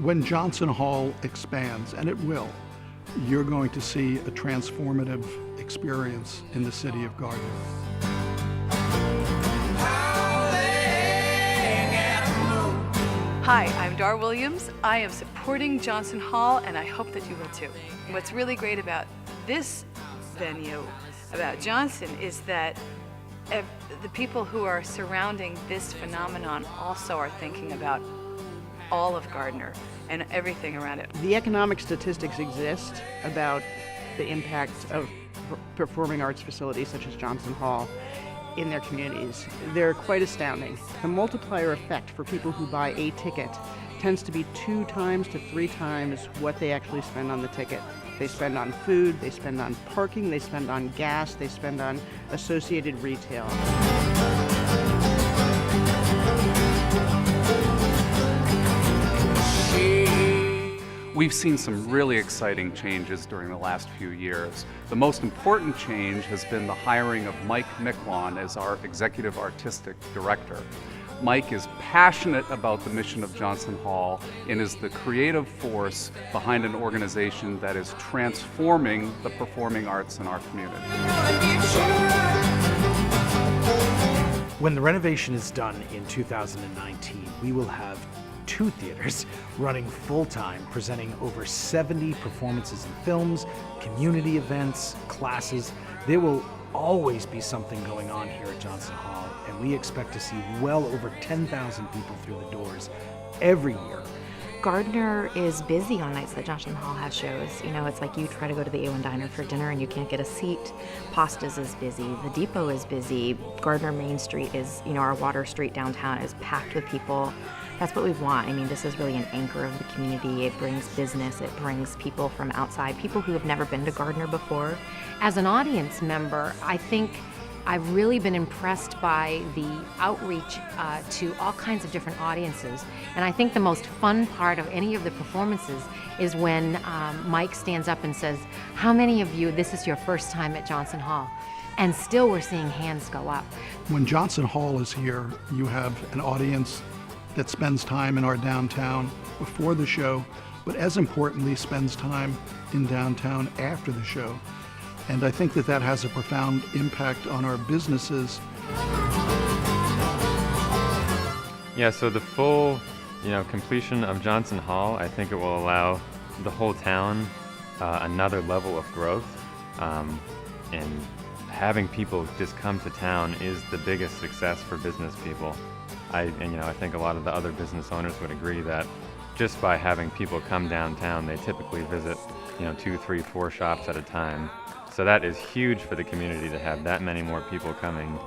When Johnson Hall expands, and it will, you're going to see a transformative experience in the city of Gardner. Hi, I'm Dar Williams. I am supporting Johnson Hall, and I hope that you will too. What's really great about this venue, about Johnson, is that the people who are surrounding this phenomenon also are thinking about all of Gardner and everything around it. The economic statistics exist about the impact of performing arts facilities such as Johnson Hall in their communities. They're quite astounding. The multiplier effect for people who buy a ticket tends to be 2 times to 3 times what they actually spend on the ticket. They spend on food, they spend on parking, they spend on gas, they spend on associated retail. We've seen some really exciting changes during the last few years. The most important change has been the hiring of Mike Micklon as our Executive Artistic Director. Mike is passionate about the mission of Johnson Hall and is the creative force behind an organization that is transforming the performing arts in our community. When the renovation is done in 2019, we will have 2 theaters running full-time, presenting over 70 performances and films, community events, classes. There will always be something going on here at Johnson Hall, and we expect to see well over 10,000 people through the doors every year. Gardner is busy on nights that Johnson Hall has shows. You know, it's like you try to go to the A1 Diner for dinner and you can't get a seat. Pastas is busy, the Depot is busy, Gardner Main Street is, our Water Street downtown is packed with people. That's what we want. I mean, this is really an anchor of the community. It brings business, it brings people from outside, people who have never been to Gardner before. As an audience member, I think I've really been impressed by the outreach to all kinds of different audiences. And I think the most fun part of any of the performances is when Mike stands up and says, how many of you, this is your first time at Johnson Hall? And still we're seeing hands go up. When Johnson Hall is here, you have an audience that spends time in our downtown before the show, but as importantly, spends time in downtown after the show. And I think that has a profound impact on our businesses. Yeah, so the full, completion of Johnson Hall, I think it will allow the whole town another level of growth. And having people just come to town is the biggest success for business people. I think a lot of the other business owners would agree that just by having people come downtown, they typically visit, 2, 3, 4 shops at a time. So that is huge for the community to have that many more people coming.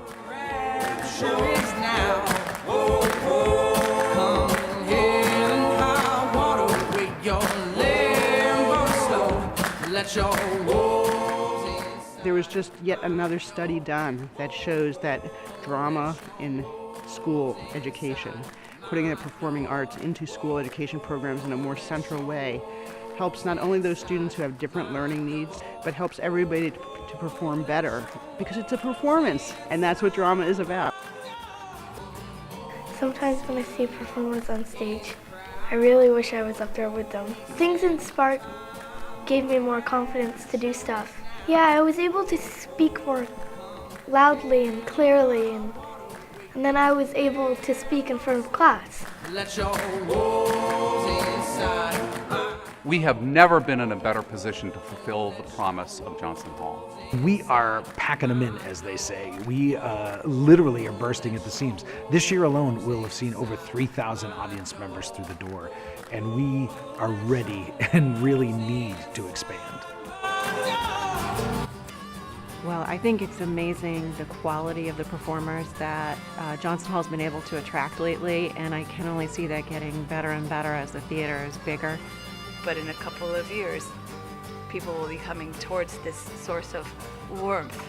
There was just yet another study done that shows that drama in school education, putting the performing arts into school education programs in a more central way, helps not only those students who have different learning needs, but helps everybody to perform better, because it's a performance, and that's what drama is about. Sometimes when I see a performance on stage, I really wish I was up there with them. Things in Spark gave me more confidence to do stuff. Yeah, I was able to speak more loudly and clearly, and then I was able to speak in front of class. We have never been in a better position to fulfill the promise of Johnson Hall. We are packing them in, as they say. We literally are bursting at the seams. This year alone, we'll have seen over 3,000 audience members through the door, and we are ready and really need to expand. Well, I think it's amazing the quality of the performers that Johnson Hall's been able to attract lately, and I can only see that getting better and better as the theater is bigger. But in a couple of years, people will be coming towards this source of warmth.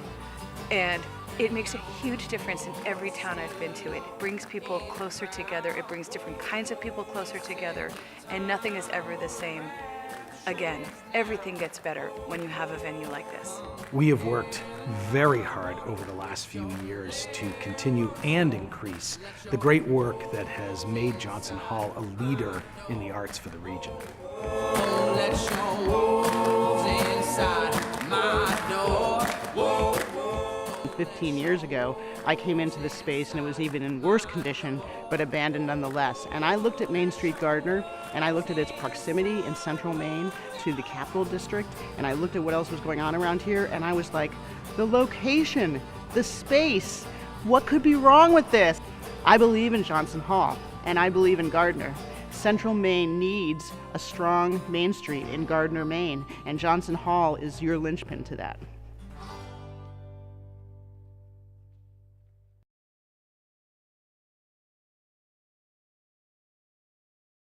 And it makes a huge difference in every town I've been to. It brings people closer together. It brings different kinds of people closer together. And nothing is ever the same again, everything gets better when you have a venue like this. We have worked very hard over the last few years to continue and increase the great work that has made Johnson Hall a leader in the arts for the region. 15 years ago, I came into this space and it was even in worse condition, but abandoned nonetheless. And I looked at Main Street Gardner, and I looked at its proximity in central Maine to the Capital District, and I looked at what else was going on around here, and I was like, the location, the space, what could be wrong with this? I believe in Johnson Hall, and I believe in Gardner. Central Maine needs a strong Main Street in Gardner, Maine, and Johnson Hall is your linchpin to that.